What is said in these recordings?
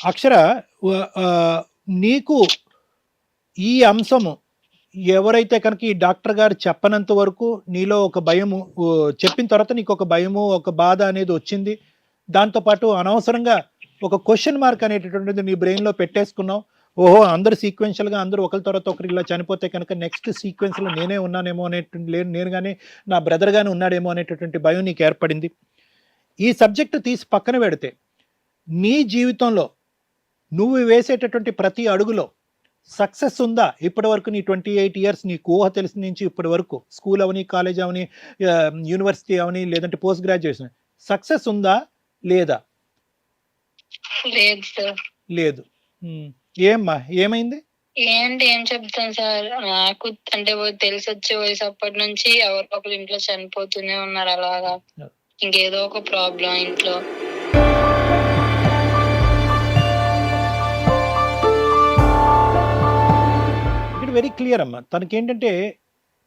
అక్షర, నీకు ఈ అంశము ఎవరైతే కనుక ఈ డాక్టర్ గారు చెప్పనంత వరకు నీలో ఒక భయము, చెప్పిన తర్వాత నీకు ఒక భయము, ఒక బాధ అనేది వచ్చింది. దాంతోపాటు అనవసరంగా ఒక క్వశ్చన్ మార్క్ అనేటటువంటిది నీ బ్రెయిన్లో పెట్టేసుకున్నావు. ఓహో, అందరు సీక్వెన్షియల్గా అందరూ ఒకరి తర్వాత ఒకరు ఇలా చనిపోతే కనుక నెక్స్ట్ సీక్వెన్స్లో నేనే ఉన్నానేమో అనేటువంటి, నేను కానీ నా బ్రదర్ కానీ ఉన్నాడేమో అనేటటువంటి భయం నీకు ఏర్పడింది. ఈ సబ్జెక్టు తీసి పక్కన పెడితే నీ జీవితంలో నువ్వు వేసేటటువంటి ప్రతి అడుగులో సక్సెస్ ఉందా? ఇప్పటి వరకు నీ 28 ఇయర్స్ నీకు ఊహ తెలిసిన నుంచి ఇప్పటి వరకు స్కూల్ అవని, కాలేజ్ అవని, యూనివర్సిటీ అవని, లేదంటే పోస్ట్ గ్రాడ్యుయేషన్, సక్సెస్ ఉందా లేదా? లేదు సార్. లేదు. ఏమ్మా, ఏమైంది? ఏంటి ఏం చెప్తాను సార్, నాకు అంటే తెలిసి వచ్చే వయసు అప్పటి నుంచి ఎవరో ఒకరు ఇంట్లో చనిపోతూనే ఉన్నారు అలాగా. ఇంకేదో ఒక ప్రాబ్లం ఇంట్లో. ఇక్కడ వెరీ క్లియర్ అమ్మా. తనకేంటంటే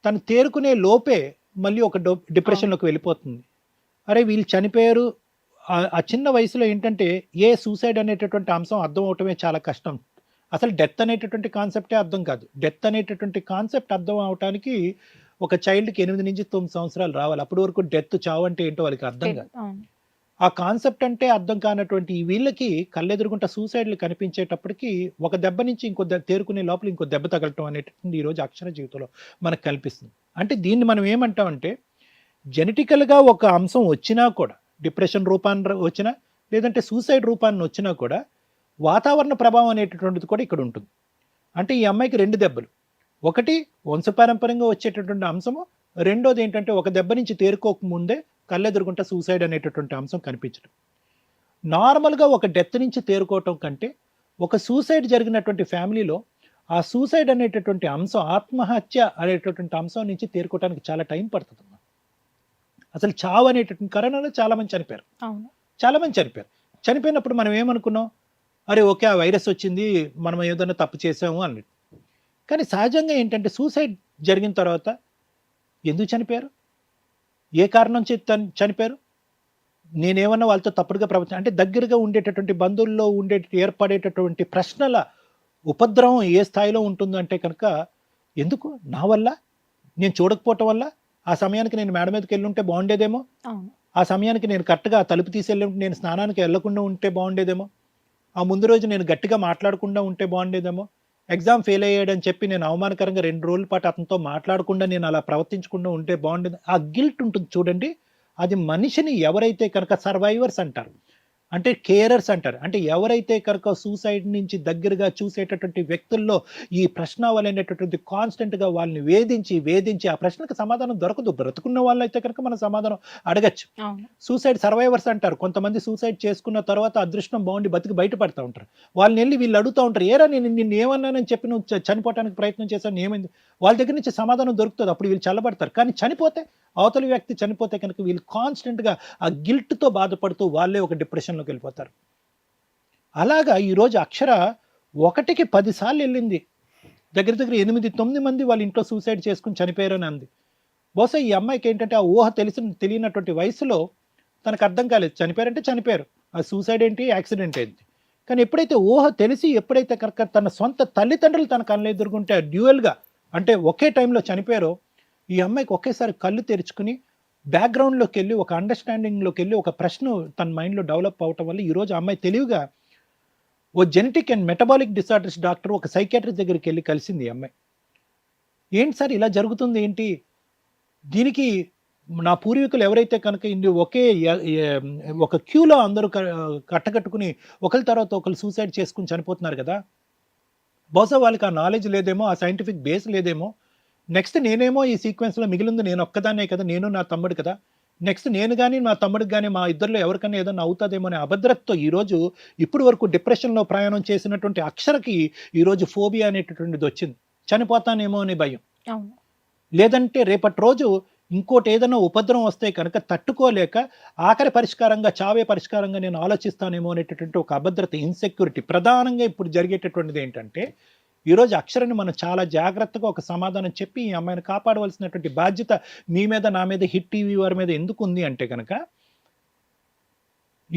తను తేరుకునే లోపే మళ్ళీ ఒక డిప్రెషన్లోకి వెళ్ళిపోతుంది. అరే వీళ్ళు చనిపోయారు. ఆ చిన్న వయసులో ఏంటంటే ఏ సూసైడ్ అనేటటువంటి అంశం అర్థం అవటమే చాలా కష్టం. అసలు డెత్ అనేటటువంటి కాన్సెప్టే అర్థం కాదు. డెత్ అనేటటువంటి కాన్సెప్ట్ అర్థం అవటానికి ఒక చైల్డ్కి 8 నుంచి 9 సంవత్సరాలు రావాలి. అప్పటి వరకు డెత్, చావు అంటే ఏంటో వాళ్ళకి అర్థం కాదు. ఆ కాన్సెప్ట్ అంటే అర్థం కానటువంటి వీళ్ళకి కళ్ళెదురుగుంట సూసైడ్లు కనిపించేటప్పటికి ఒక దెబ్బ నుంచి ఇంకో తేరుకునే లోపల ఇంకో దెబ్బ తగలటం అనేటటువంటి ఈరోజు అక్షర జీవితంలో మనకు కల్పిస్తుంది. అంటే దీన్ని మనం ఏమంటామంటే, జెనెటికల్గా ఒక అంశం వచ్చినా కూడా, డిప్రెషన్ రూపాన్ని వచ్చినా లేదంటే సూసైడ్ రూపాన్ని వచ్చినా కూడా వాతావరణ ప్రభావం అనేటటువంటిది కూడా ఇక్కడ ఉంటుంది. అంటే ఈ అమ్మాయికి 2 దెబ్బలు. ఒకటి వంశపారంపర్యంగా వచ్చేటటువంటి అంశము, రెండోది ఏంటంటే ఒక దెబ్బ నుంచి తేరుకోకముందే కళ్ళెదురుగుంట సూసైడ్ అనేటటువంటి అంశం కనిపించడం. నార్మల్గా ఒక డెత్ నుంచి తేరుకోవటం కంటే ఒక సూసైడ్ జరిగినటువంటి ఫ్యామిలీలో ఆ సూసైడ్ అనేటటువంటి అంశం, ఆత్మహత్య అనేటటువంటి అంశం నుంచి తేరుకోవడానికి చాలా టైం పడుతుంది. అసలు చావు అనేటటువంటి కరోనాలో చాలామంది చనిపోయారు. చాలామంది చనిపోయారు. చనిపోయినప్పుడు మనం ఏమనుకున్నాం, అరే ఓకే ఆ వైరస్ వచ్చింది, మనం ఏదైనా తప్పు చేసాము అన్నట్టు. కానీ సహజంగా ఏంటంటే సూసైడ్ జరిగిన తర్వాత ఎందుకు చనిపోయారు, ఏ కారణం చనిపోయారు, నేనేమన్నా వాళ్ళతో తప్పుడుగా ప్రవర్తన, అంటే దగ్గరగా ఉండేటటువంటి బంధువుల్లో ఏర్పడేటటువంటి ప్రశ్నల ఉపద్రవం ఏ స్థాయిలో ఉంటుందంటే కనుక, ఎందుకు నా వల్ల, నేను చూడకపోవటం వల్ల, ఆ సమయానికి నేను మేడ మీదకి వెళ్ళి ఉంటే బాగుండేదేమో, ఆ సమయానికి నేను కరెక్ట్గా తలుపు తీసేళ్ళి ఉంటే, నేను స్నానానికి వెళ్లకుండా ఉంటే బాగుండేదేమో, ఆ ముందు రోజు నేను గట్టిగా మాట్లాడకుండా ఉంటే బాగుండేదేమో, ఎగ్జామ్ ఫెయిల్ అయ్యాడని చెప్పి నేను అవమానకరంగా 2 రోజుల పాటు అతనితో మాట్లాడకుండా నేను అలా ప్రవర్తించకుండా ఉంటే బాగుండేది. ఆ గిల్ట్ ఉంటుంది చూడండి, అది మనిషిని ఎవరైతే కనుక సర్వైవర్స్ అంటారు, అంటే కేరర్స్ అంటారు, అంటే ఎవరైతే కనుక సూసైడ్ నుంచి దగ్గరగా చూసేటటువంటి వ్యక్తుల్లో ఈ ప్రశ్నావళి అనేటటువంటి కాన్స్టెంట్గా వాళ్ళని వేధించి ఆ ప్రశ్నకు సమాధానం దొరకదు. బ్రతుకున్న వాళ్ళు అయితే కనుక మన సమాధానం అడగచ్చు. సూసైడ్ సర్వైవర్స్ అంటారు. కొంతమంది సూసైడ్ చేసుకున్న తర్వాత అదృష్టం బాగుండి బతికి బయటపడతా ఉంటారు. వాళ్ళని వెళ్ళి వీళ్ళు అడుగుతూ ఉంటారు, ఏరా నేను నిన్ను ఏమన్నానని చెప్పి నువ్వు చనిపోవడానికి ప్రయత్నం చేశాను, ఏమైంది? వాళ్ళ దగ్గర నుంచి సమాధానం దొరుకుతుంది. అప్పుడు వీళ్ళు చల్లబడతారు. కానీ అవతలి వ్యక్తి చనిపోతే కనుక వీళ్ళు కాన్స్టెంట్గా ఆ గిల్ట్తో బాధపడుతూ వాళ్ళే ఒక డిప్రెషన్లోకి వెళ్ళిపోతారు. అలాగా ఈరోజు అక్షర 1కి 10 సార్లు వెళ్ళింది. దగ్గర 8-9 మంది వాళ్ళ ఇంట్లో సూసైడ్ చేసుకుని చనిపోయారని అంది. బహుశా ఈ అమ్మాయికి ఏంటంటే ఆ ఊహ తెలియనటువంటి వయసులో తనకు అర్థం కాలేదు, చనిపోయారంటే చనిపోయారు, ఆ సూసైడ్ ఏంటి, యాక్సిడెంట్ ఏంటి. కానీ ఎప్పుడైతే ఊహ తెలిసి, ఎప్పుడైతే కనుక తన సొంత తల్లిదండ్రులు తన కళ్ళు ఎదుర్కొంటే డ్యూయల్గా, అంటే ఒకే టైంలో చనిపోయారో, ఈ అమ్మాయికి ఒకేసారి కళ్ళు తెరుచుకుని బ్యాక్గ్రౌండ్లోకి వెళ్ళి ఒక అండర్స్టాండింగ్లోకి వెళ్ళి ఒక ప్రశ్న తన మైండ్లో డెవలప్ అవటం వల్ల ఈరోజు అమ్మాయి తెలివిగా ఓ genetic and metabolic disorders doctor, ఒక సైకాట్రిస్ట్ దగ్గరికి వెళ్ళి కలిసింది. ఈ అమ్మాయి ఏంటి సార్ ఇలా జరుగుతుంది ఏంటి, దీనికి నా పూర్వీకులు ఎవరైతే కనుక ఒక క్యూలో అందరూ కట్టకట్టుకుని ఒకరి తర్వాత ఒకరు సూసైడ్ చేసుకుని చనిపోతున్నారు కదా, బహుశా వాళ్ళకి ఆ నాలెడ్జ్ లేదేమో, ఆ సైంటిఫిక్ బేస్ లేదేమో, నెక్స్ట్ నేనేమో ఈ సీక్వెన్స్లో మిగిలింది నేను ఒక్కదాన్నే కదా, నేను నా తమ్ముడు కదా, నెక్స్ట్ నేను కానీ మా తమ్ముడికి కానీ మా ఇద్దరిలో ఎవరికైనా ఏదైనా అవుతుందేమో అనే అభద్రతతో ఈరోజు ఇప్పటి వరకు డిప్రెషన్లో ప్రయాణం చేసినటువంటి అక్షరకి ఈరోజు ఫోబియా అనేటటువంటిది వచ్చింది. చనిపోతానేమో అనే భయం, లేదంటే రేపటి రోజు ఇంకోటి ఏదైనా ఉపద్రవం వస్తే కనుక తట్టుకోలేక ఆఖరి పరిష్కారంగా, చావే పరిష్కారంగా నేను ఆలోచిస్తానేమో అనేటటువంటి ఒక అభద్రత, ఇన్సెక్యూరిటీ. ప్రధానంగా ఇప్పుడు జరిగేటటువంటిది ఏంటంటే, ఈరోజు అక్షరని మనం చాలా జాగ్రత్తగా ఒక సమాధానం చెప్పి ఈ అమ్మాయిని కాపాడవలసినటువంటి బాధ్యత మీ మీద, నా మీద, హిట్ టీవీ వారి మీద ఎందుకు ఉంది అంటే కనుక,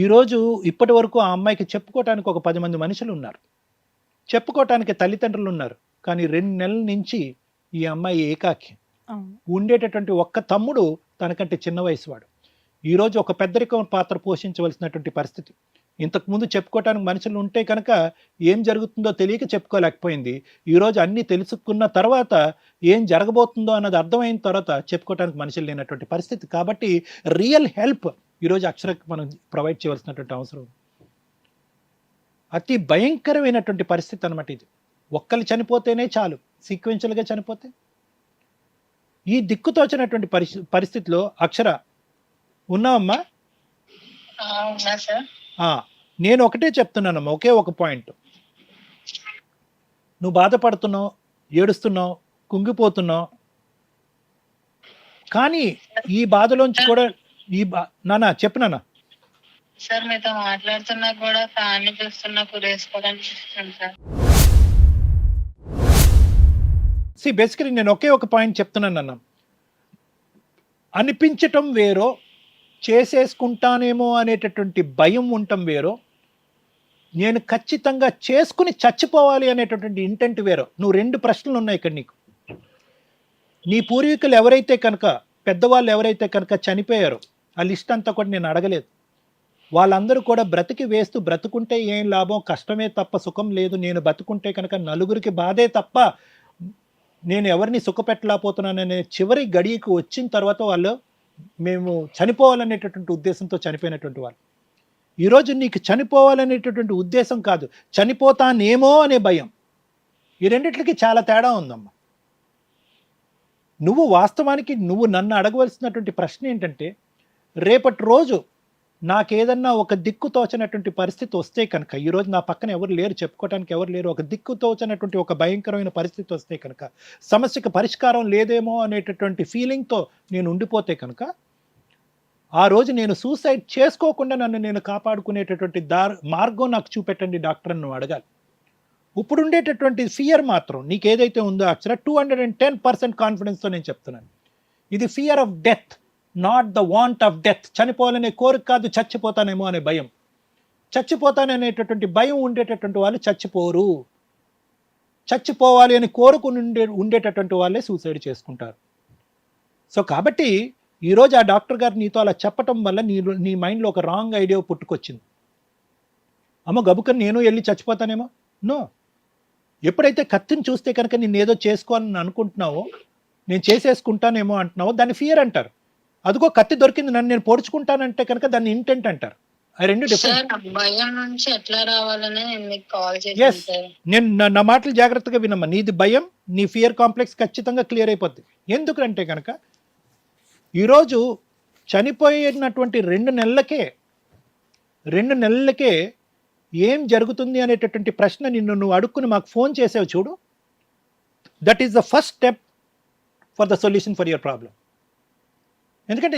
ఈరోజు ఇప్పటి వరకు ఆ అమ్మాయికి చెప్పుకోవటానికి ఒక 10 మంది మనుషులు ఉన్నారు, చెప్పుకోవటానికి తల్లిదండ్రులు ఉన్నారు. కానీ 2 నెలల నుంచి ఈ అమ్మాయి ఏకాకి. అవును. ఉండేటటువంటి ఒక్క తమ్ముడు తనకంటే చిన్న వయసు వాడు. ఈరోజు ఒక పెద్దరికం పాత్ర పోషించవలసినటువంటి పరిస్థితి. ఇంతకుముందు చెప్పుకోవటానికి మనుషులు ఉంటే కనుక ఏం జరుగుతుందో తెలియక చెప్పుకోలేకపోయింది. ఈరోజు అన్నీ తెలుసుకున్న తర్వాత ఏం జరగబోతుందో అన్నది అర్థమైన తర్వాత చెప్పుకోవటానికి మనుషులు లేనటువంటి పరిస్థితి. కాబట్టి రియల్ హెల్ప్ ఈరోజు అక్షరకి మనం ప్రొవైడ్ చేయవలసినటువంటి అవసరం ఉంది. అతి భయంకరమైనటువంటి పరిస్థితి అన్నమాట ఇది. ఒక్కరు చనిపోతేనే చాలు, సీక్వెన్షియల్గా చనిపోతే. ఈ దిక్కుతోచినటువంటి పరిస్థితిలో అక్షర ఉన్నావమ్మా? ఉన్నా సార్. నేను ఒకటే చెప్తున్నానమ్మా, ఒకే ఒక పాయింట్. నువ్వు బాధపడుతున్నావు, ఏడుస్తున్నావు, కుంగిపోతున్నావు. కానీ ఈ బాధలోంచి కూడా నాన్న చెప్పు నాన్న. సార్ మీతో మాట్లాడుతున్నా కూడా ఫ్యాన్ చూస్తున్నా కురేసుకోవడానికి సార్. బేసికలీ నేను ఒకే ఒక పాయింట్ చెప్తున్నాను అన్న. అనిపించటం వేరో, చేసేసుకుంటానేమో అనేటటువంటి భయం ఉండటం వేరో, నేను ఖచ్చితంగా చేసుకుని చచ్చిపోవాలి అనేటటువంటి ఇంటెంట్ వేరో. నువ్వు 2 ప్రశ్నలు ఉన్నాయి ఇక్కడ నీకు. నీ పూర్వీకులు ఎవరైతే కనుక, పెద్దవాళ్ళు ఎవరైతే కనుక చనిపోయారో ఆ లిస్ట్ అంతా కూడా నేను అడగలేదు. వాళ్ళందరూ కూడా బ్రతికి వేస్తూ, బ్రతుకుంటే ఏం లాభం, కష్టమే తప్ప సుఖం లేదు, నేను బతుకుంటే కనుక నలుగురికి బాధే తప్ప నేను ఎవరిని సుఖపెట్టలేకపోతున్నాననే చివరి గడియకు వచ్చిన తర్వాత వాళ్ళు మేము చనిపోవాలనేటటువంటి ఉద్దేశంతో చనిపోయినటువంటి వాళ్ళు. ఈరోజు నీకు చనిపోవాలనేటటువంటి ఉద్దేశం కాదు, చనిపోతానేమో అనే భయం. ఈ రెండిట్లకి చాలా తేడా ఉందమ్మా. నువ్వు వాస్తవానికి నన్ను అడగవలసినటువంటి ప్రశ్న ఏంటంటే, రేపటి రోజు నాకేదన్నా ఒక దిక్కు తోచనటువంటి పరిస్థితి వస్తే కనుక, ఈరోజు నా పక్కన ఎవరు లేరు, చెప్పుకోవడానికి ఎవరు లేరు, ఒక దిక్కు తోచనటువంటి ఒక భయంకరమైన పరిస్థితి వస్తే కనుక, సమస్యకు పరిష్కారం లేదేమో అనేటటువంటి ఫీలింగ్తో నేను ఉండిపోతే కనుక, ఆ రోజు నేను సూసైడ్ చేసుకోకుండా నన్ను నేను కాపాడుకునేటటువంటి మార్గం నాకు చూపెట్టండి డాక్టర్ అని నువ్వు అడగాలి. ఇప్పుడు ఉండేటటువంటి ఫియర్ మాత్రం నీకు ఏదైతే ఉందో అక్షర 210% కాన్ఫిడెన్స్తో నేను చెప్తున్నాను, ఇది fear of death, not the want of death. చనిపోవాలనే కోరిక కాదు, చచ్చిపోతానేమో అనే భయం. చచ్చిపోతాననేటటువంటి భయం ఉండేటటువంటి వాళ్ళు చచ్చిపోరు. చచ్చిపోవాలి అని కోరుకుని ఉండేటటువంటి వాళ్ళే సూసైడ్ చేసుకుంటారు. సో కాబట్టి ఈరోజు ఆ డాక్టర్ గారు నీతో అలా చెప్పటం వల్ల నీ మైండ్లో ఒక రాంగ్ ఐడియా పుట్టుకొచ్చింది. అమ్మ గబుకని నేను వెళ్ళి చచ్చిపోతానేమో. నో, ఎప్పుడైతే కత్తిని చూస్తే కనుక నేను ఏదో చేసుకోవాలని అనుకుంటున్నావో, నేను చేసేసుకుంటానేమో అంటున్నావో, దాన్ని ఫియర్ అంటారు. అదిగో కత్తి దొరికింది, నన్ను నేను పొడుచుకుంటానంటే కనుక దాన్ని ఇంటెంట్ అంటారు. ఆ రెండు డిఫరెంట్. భయం నుంచి ఎట్లా రావాలని మీకు కాల్ చేశాను సార్. నేను నా మాటలు జాగ్రత్తగా వినమ్మా. నీది భయం, నీ ఫియర్ కాంప్లెక్స్ ఖచ్చితంగా క్లియర్ అయిపోద్ది. ఎందుకంటే కనుక ఈరోజు చనిపోయినటువంటి 2 నెలలకే ఏం జరుగుతుంది అనేటటువంటి ప్రశ్న నువ్వు అడుక్కుని మాకు ఫోన్ చేసావు చూడు. That is the first step for the solution for your problem. ఎందుకంటే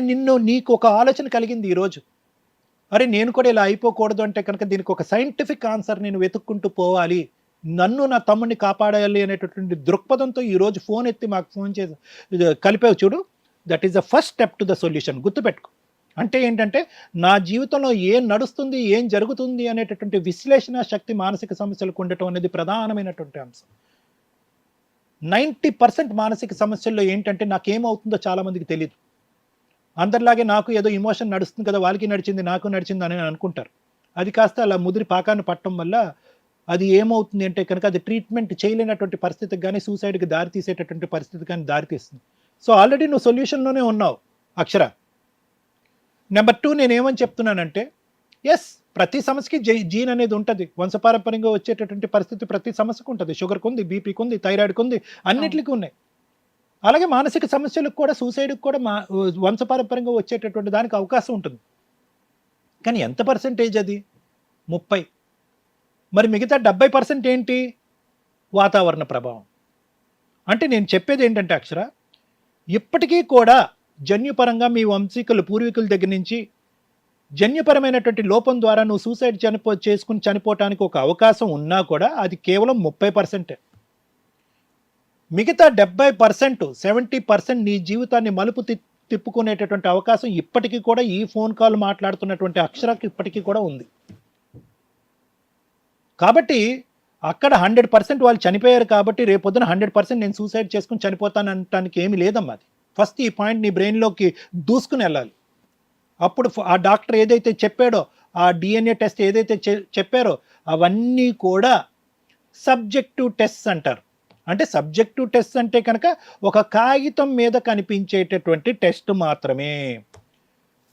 నీకు ఒక ఆలోచన కలిగింది ఈరోజు, అరే నేను కూడా ఇలా అయిపోకూడదు అంటే కనుక దీనికి ఒక సైంటిఫిక్ ఆన్సర్ నేను వెతుక్కుంటూ పోవాలి, నన్ను నా తమ్ముడిని కాపాడాలి అనేటటువంటి దృక్పథంతో ఈరోజు ఫోన్ ఎత్తి మాకు ఫోన్ చేసి కలిపావు చూడు. That is the first step to the solution. గుర్తుపెట్టుకో. అంటే ఏంటంటే నా జీవితంలో ఏం నడుస్తుంది, ఏం జరుగుతుంది అనేటటువంటి విశ్లేషణ శక్తి మానసిక సమస్యలకు ఉండటం అనేది ప్రధానమైనటువంటి అంశం. 90% మానసిక సమస్యల్లో ఏంటంటే నాకేమవుతుందో చాలామందికి తెలియదు. అందరిలాగే నాకు ఏదో ఇమోషన్ నడుస్తుంది కదా, వాళ్ళకి నడిచింది నాకు నడిచింది అని అనుకుంటారు. అది కాస్త అలా ముదిరి పాకాన్ని పట్టడం వల్ల అది ఏమవుతుంది అంటే కనుక అది ట్రీట్మెంట్ చేయలేనటువంటి పరిస్థితికి కానీ, సూసైడ్కి దారి తీసేటటువంటి పరిస్థితి కానీ దారితీస్తుంది. సో ఆల్రెడీ నువ్వు సొల్యూషన్లోనే ఉన్నావు అక్షర. నెంబర్ 2 నేనేమని చెప్తున్నానంటే, ఎస్, ప్రతి సమస్యకి జీన్ అనేది ఉంటుంది. వంశపారంపర్యంగా వచ్చేటటువంటి పరిస్థితి ప్రతి సమస్యకు ఉంటుంది. షుగర్కి ఉంది, బీపీకి ఉంది, థైరాయిడ్కి ఉంది, అన్నిటికీ ఉన్నాయి. అలాగే మానసిక సమస్యలకు కూడా, సూసైడ్కి కూడా వంశపారంపర్యంగా వచ్చేటటువంటి దానికి అవకాశం ఉంటుంది. కానీ ఎంత పర్సెంటేజ్ అది? 30. మరి మిగతా 70% ఏంటి? వాతావరణ ప్రభావం. అంటే నేను చెప్పేది ఏంటంటే అక్షర, ఇప్పటికీ కూడా జన్యుపరంగా మీ వంశీకులు పూర్వీకుల దగ్గర నుంచి జన్యుపరమైనటువంటి లోపం ద్వారా నువ్వు సూసైడ్ చేసుకుని చనిపోవటానికి ఒక అవకాశం ఉన్నా కూడా అది కేవలం 30%. మిగతా 70%, 70% నీ జీవితాన్ని మలుపు తిప్పుకునేటటువంటి అవకాశం ఇప్పటికీ కూడా ఈ ఫోన్ కాల్ మాట్లాడుతున్నటువంటి అక్షరాకి ఇప్పటికీ కూడా ఉంది. కాబట్టి అక్కడ 100% వాళ్ళు చనిపోయారు కాబట్టి రేపొద్దున 100% నేను సూసైడ్ చేసుకుని చనిపోతాను అనటానికి ఏమీ లేదమ్మా. అది ఫస్ట్ ఈ పాయింట్ నీ బ్రెయిన్లోకి దూసుకుని వెళ్ళాలి. అప్పుడు ఆ డాక్టర్ ఏదైతే చెప్పాడో, ఆ DNA టెస్ట్ ఏదైతే చెప్పారో అవన్నీ కూడా సబ్జెక్టివ్ టెస్ట్ అంటారు. అంటే సబ్జెక్టివ్ టెస్ట్ అంటే కనుక ఒక కాగితం మీద కనిపించేటటువంటి టెస్ట్ మాత్రమే.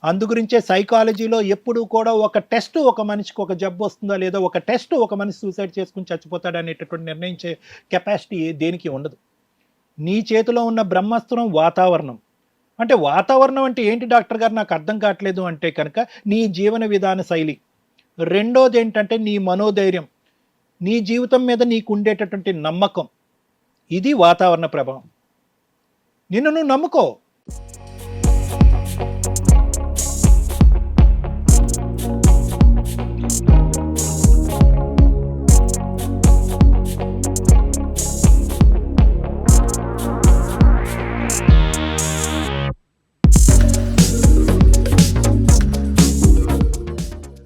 అందుగురించే సైకాలజీలో ఎప్పుడు కూడా ఒక టెస్ట్ ఒక మనిషికి ఒక జబ్బు వస్తుందా లేదా, ఒక టెస్ట్ ఒక మనిషి సూసైడ్ చేసుకుని చచ్చిపోతాడు అనేటటువంటి నిర్ణయించే కెపాసిటీ దేనికి ఉండదు. నీ చేతిలో ఉన్న బ్రహ్మాస్త్రం వాతావరణం. అంటే వాతావరణం అంటే ఏంటి డాక్టర్ గారు నాకు అర్థం కావట్లేదు అంటే కనుక నీ జీవన విధాన శైలి. రెండోది ఏంటంటే నీ మనోధైర్యం, నీ జీవితం మీద నీకు ఉండేటటువంటి నమ్మకం. ఇది వాతావరణ ప్రభావం. నిన్ను నువ్వు నమ్ముకో.